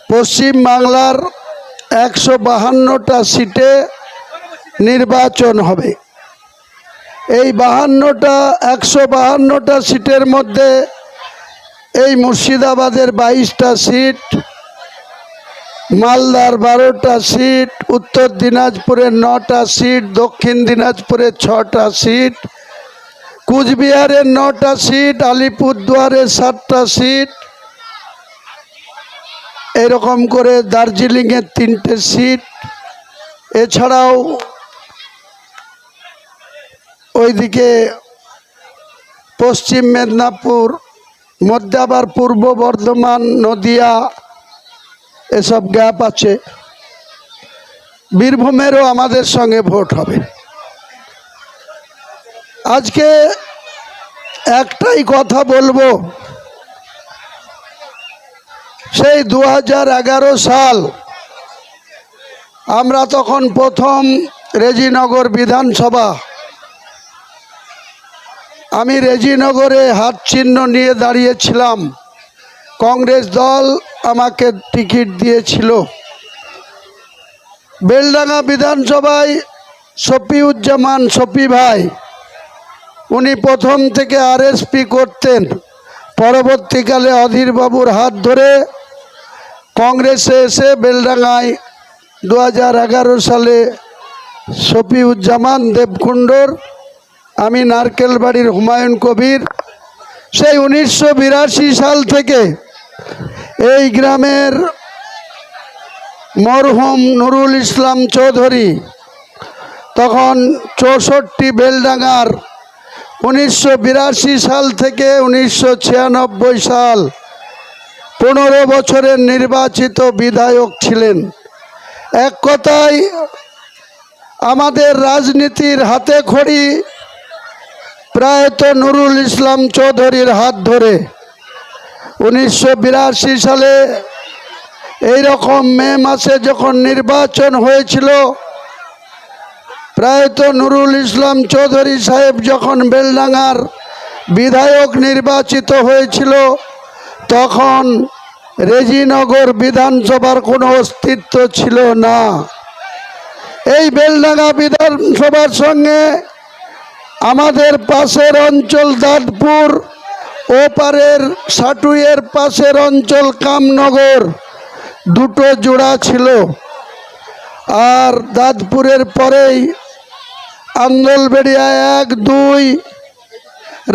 পশ্চিম বাংলার 152টা সিটে নির্বাচন হবে। এই 152টা সিটের মধ্যে এই মুর্শিদাবাদের 22টা সিট, মালদার 12টা সিট, উত্তর দিনাজপুরের 9টা সিট, দক্ষিণ দিনাজপুরের 6টা সিট, কুচবিহারের 9টা সিট, আলিপুরদুয়ারের 7টা সিট, এরকম করে দার্জিলিংয়ের 3টে সিট, এছাড়াও ওইদিকে পশ্চিম মেদিনীপুর, মধ্যে আবার পূর্ব বর্ধমান, নদিয়া এসব গ্যাপ আছে। বীরভূমেরও আমাদের সঙ্গে ভোট হবে। আজকে একটাই কথা বলবো, সেই 2011 সাল আমরা তখন প্রথম রেজিনগর বিধানসভা, আমি রেজিনগরে হাত চিহ্ন নিয়ে দাঁড়িয়েছিলাম। কংগ্রেস দল আমাকে টিকিট দিয়েছিল। বেলডাঙ্গা বিধানসভায় শফিউজ্জামান শফি ভাই, উনি প্রথম থেকে আরএসপি করতেন। পরবর্তীকালে অধীরবাবুর হাত ধরে কংগ্রেসে এসে বেলডাঙ্গায় 2011 সালে শফিউজ্জামান দেবকুণ্ডর, আমি নারকেলবাড়ির হুমায়ুন কবির। সেই 1982 সাল থেকে এই গ্রামের মরহুম নুরুল ইসলাম চৌধুরী, তখন 64 বেলডাঙ্গার 1982 সাল থেকে 1996 সাল 15 বছরের নির্বাচিত বিধায়ক ছিলেন। এক কথায় আমাদের রাজনীতির হাতে খড়ি প্রায়ত নুরুল ইসলাম চৌধুরীর হাত ধরে। 1982 সালে এই রকম মে মাসে যখন নির্বাচন হয়েছিল, প্রায়ত নুরুল ইসলাম চৌধুরী সাহেব যখন বেলডাঙ্গার বিধায়ক নির্বাচিত হয়েছিল, তখন রেজিনগর বিধানসভার কোনো অস্তিত্ব ছিল না। এই বেলডাঙ্গা বিধানসভার সঙ্গে আমাদের পাশের অঞ্চল দাঁতপুর, ওপারের সাটুইয়ের পাশের অঞ্চল কামনগর, দুটো জোড়া ছিল। আর দাঁতপুরের পরেই আন্দোলবেড়িয়া 1, 2,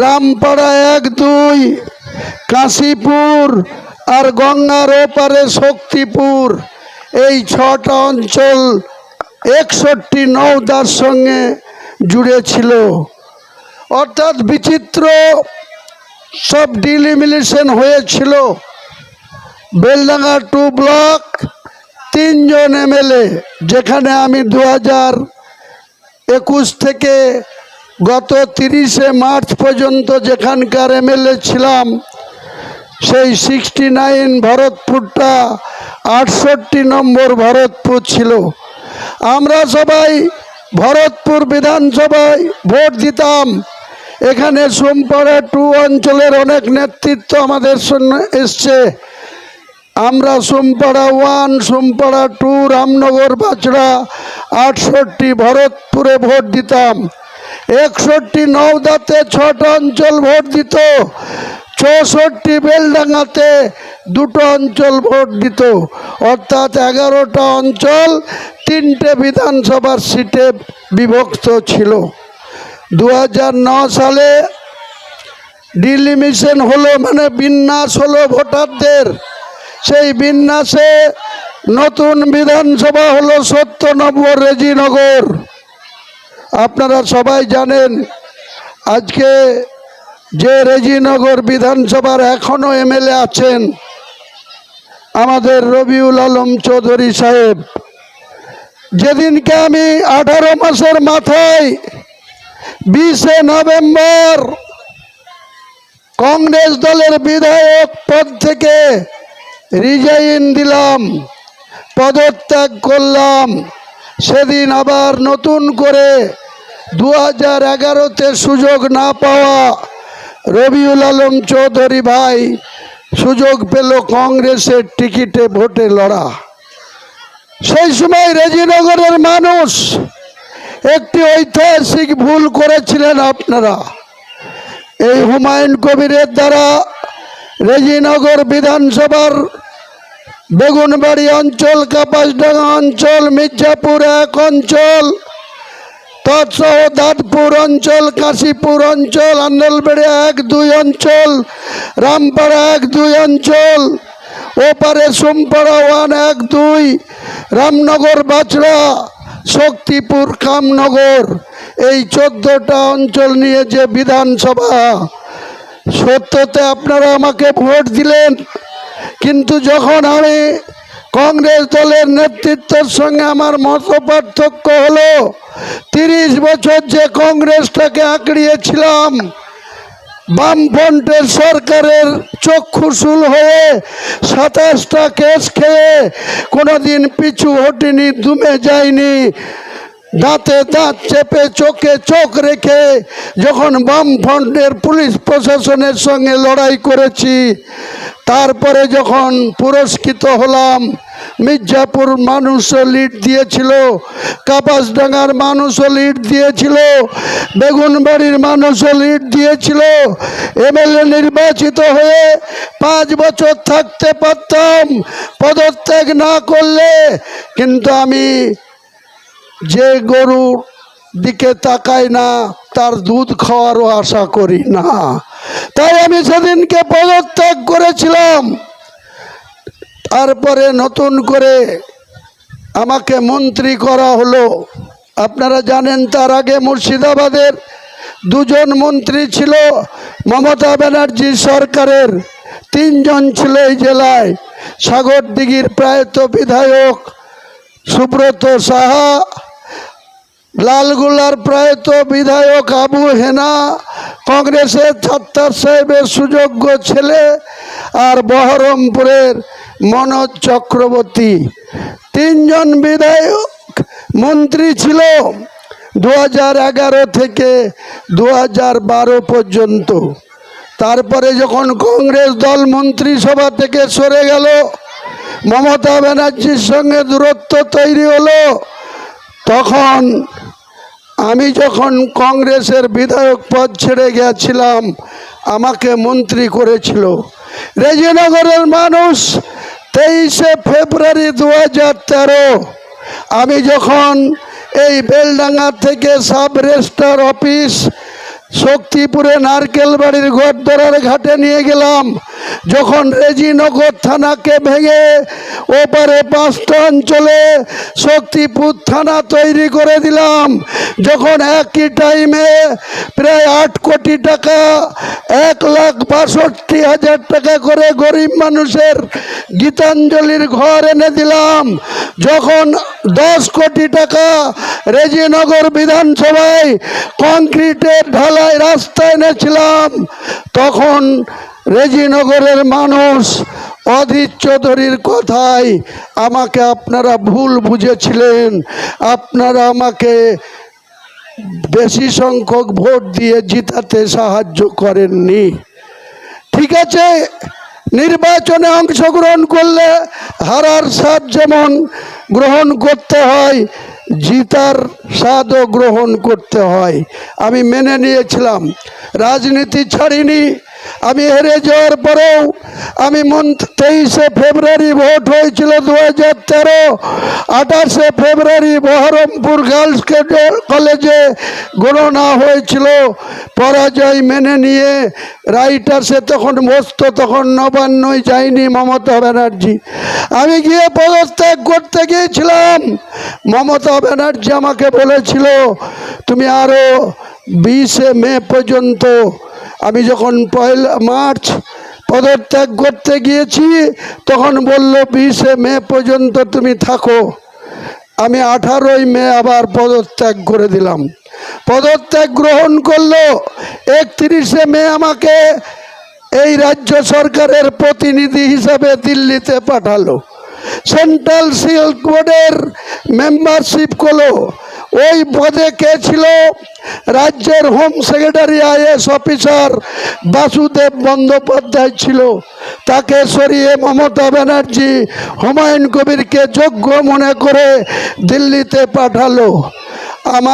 রামপাড়া 1, 2, কাশীপুর আর গঙ্গার ওপারে শক্তিপুর, এই 6টা অঞ্চল 61 নওদার সঙ্গে জুড়ে ছিল। অর্থাৎ বিচিত্র সব ডিলিমিনেশন হয়েছিল। বেলডাঙ্গা 2 ব্লক 3 জন এমএলএ, যেখানে আমি 2021 থেকে গত 30শে মার্চ পর্যন্ত যেখানকার এমএলএ ছিলাম, সেই 69 ভরতপুরটা 68 নম্বর ভরতপুর ছিল। আমরা সবাই ভরতপুর বিধানসভায় ভোট দিতাম। এখানে সোমপাড়া 2 অঞ্চলের অনেক নেতৃত্ব আমাদের সঙ্গে এসছে। আমরা সোমপাড়া 1, সোমপাড়া 2, রামনগর, বাচড়া 68, ভরতপুরে ভোট দিতাম। 61 নওদাতে 6টা অঞ্চল ভোট দিত। 64 বেলডাঙ্গাতে 2টো অঞ্চল ভোট দিত। অর্থাৎ 11টা অঞ্চল 3টে বিধানসভার সিটে বিভক্ত ছিল। 2009 সালে ডিলিমিশন হলো, মানে বিন্যাস হলো ভোটারদের। সেই বিন্যাসে নতুন বিধানসভা হলো 70 নম্বর রেজিনগর। আপনারা সবাই জানেন, আজকে যে রেজিনগর বিধানসভার এখনো এমএলএ আছেন আমাদের রবিউল আলম চৌধুরী সাহেব। যেদিনকে আমি 18 মাসের মাথায় 20শে নভেম্বর কংগ্রেস দলের বিধায়ক পদ থেকে রিজাইন দিলাম, পদত্যাগ করলাম, সেদিন আবার নতুন করে 2011তে সুযোগ না পাওয়া রবিউল আলম চৌধুরী ভাই সুযোগ পেল কংগ্রেসের টিকিটে ভোটে লড়া। সেই সময় রেজিনগরের মানুষ একটি ঐতিহাসিক ভুল করেছিলেন আপনারা। এই হুমায়ুন কবিরের দ্বারা রেজিনগর বিধানসভার বেগুনবাড়ি অঞ্চল, কাপাসডাঙ্গা অঞ্চল, মির্জাপুর 1 অঞ্চল, তৎসহ দাঁতপুর অঞ্চল, কাশীপুর অঞ্চল, আন্দলবেড়ে 1-2 অঞ্চল, রামপাড়া 1-2 অঞ্চল, ওপারে সোমপাড়া 1-2, রামনগর, বাছড়া, শক্তিপুর, কামনগর, এই 14টা অঞ্চল নিয়ে যে বিধানসভা, সত্যতে আপনারা আমাকে ভোট দিলেন। কিন্তু যখন আমি কংগ্রেস দলের নেতৃত্বের সঙ্গে আমার মত পার্থক্য হলো, 30 বছর যে কংগ্রেসটাকে আঁকড়িয়েছিলাম, বামফ্রন্টের সরকারের চক্ষুশূল হয়ে 27টা কেস খেয়ে কোনোদিন পিছু হটিনি, দুমে যায়নি, দাঁতে দাঁত চেপে চোখে চোখ রেখে যখন বামফ্রন্টের পুলিশ প্রশাসনের সঙ্গে লড়াই করেছি, তারপরে যখন পুরস্কৃত হলাম, মির্জাপুর মানুষও লিড দিয়েছিল, কাপাসডাঙ্গার মানুষও লিড দিয়েছিল, বেগুনবাড়ির মানুষও লিড দিয়েছিল, এমএলএ নির্বাচিত হয়ে 5 বছর থাকতে পারতাম পদত্যাগ না করলে। কিন্তু আমি যে গরুর দিকে তাকাই না তার দুধ খাওয়ারও আশা করি না, তাই আমি সেদিনকে পদত্যাগ করেছিলাম। তারপরে নতুন করে আমাকে মন্ত্রী করা হলো। আপনারা জানেন তার আগে মুর্শিদাবাদের 2 জন মন্ত্রী ছিল, মমতা ব্যানার্জি সরকারের 3 জন ছিল এই জেলায়। সাগরদিঘির প্রয়াত বিধায়ক সুব্রত সাহা, লালগোলার প্রয়াত বিধায়ক আবু হেনা, কংগ্রেসের ছাত্তার সাহেবের সুযোগ্য ছেলে, আর বহরমপুরের মনোজ চক্রবর্তী। 3 জন বিধায়ক মন্ত্রী ছিল 2011 থেকে 2012 পর্যন্ত। তারপরে যখন কংগ্রেস দল মন্ত্রিসভা থেকে সরে গেল, মমতা ব্যানার্জির সঙ্গে দূরত্ব তৈরি হলো, তখন আমি যখন কংগ্রেসের বিধায়ক পদ ছেড়ে গিয়েছিলাম, আমাকে মন্ত্রী করেছিল। রেজিনগরের মানুষ 23শে ফেব্রুয়ারি 2013 আমি যখন এই বেলডাঙ্গা থেকে সাব রেজিস্ট্রার অফিস শক্তিপুরে নারকেল বাড়ির গড়দরার ঘাটে নিয়ে গেলাম, যখন রেজিনগর থানাকে ভেঙে ওপারে 5টা অঞ্চলে শক্তিপুর থানা তৈরি করে দিলাম, যখন একই টাইমে প্রায় 8 কোটি টাকা, 1,62,000 টাকা করে গরিব মানুষের গীতাঞ্জলির ঘর এনে দিলাম, যখন 10 কোটি টাকা রেজিনগর বিধানসভায় কংক্রিটের ঢালাই রাস্তা এনেছিলাম, তখন রেজিনগরের মানুষ অধীর চৌধুরীর কথায় আমাকে আপনারা ভুল বুঝেছিলেন। আপনারা আমাকে বেশি সংখ্যক ভোট দিয়ে জিতাতে সাহায্য করেননি। ঠিক আছে, নির্বাচনে অংশগ্রহণ করলে হারার স্বাদ যেমন গ্রহণ করতে হয়, জিতার স্বাদও গ্রহণ করতে হয়। আমি মেনে নিয়েছিলাম, রাজনীতি ছাড়িনি। আমি হেরে যাওয়ার পরেও আমি 23শে ফেব্রুয়ারি ভোট হয়েছিল 2013, 28শে ফেব্রুয়ারি বহরমপুর গার্লস কলেজে গণনা হয়েছিল। পরাজয় মেনে নিয়ে রাইটার্সে তখন বসতো, তখন নবান্নই যায়নি মমতা ব্যানার্জি। আমি গিয়ে পদত্যাগ করতে গিয়েছিলাম। মমতা ব্যানার্জি আমাকে বলেছিল তুমি আরও 20শে মে পর্যন্ত, আমি যখন 1 মার্চ পদত্যাগ করতে গিয়েছি তখন বলল 20শে মে পর্যন্ত তুমি থাকো। আমি 18ই মে আবার পদত্যাগ করে দিলাম। পদত্যাগ গ্রহণ করলো। 31শে মে আমাকে এই রাজ্য সরকারের প্রতিনিধি হিসাবে দিল্লিতে পাঠালো। সেন্ট্রাল সিল্ক বোর্ডের মেম্বারশিপ করলো। ওই পদে কে ছিল? রাজ্যের home secretary IAS officer Basudev Bandyopadhyay ছিল। তাকে সরিয়ে মমতা ব্যানার্জি হুমায়ুন কবিরকে যোগ্য মনে করে দিল্লিতে পাঠালো। আমার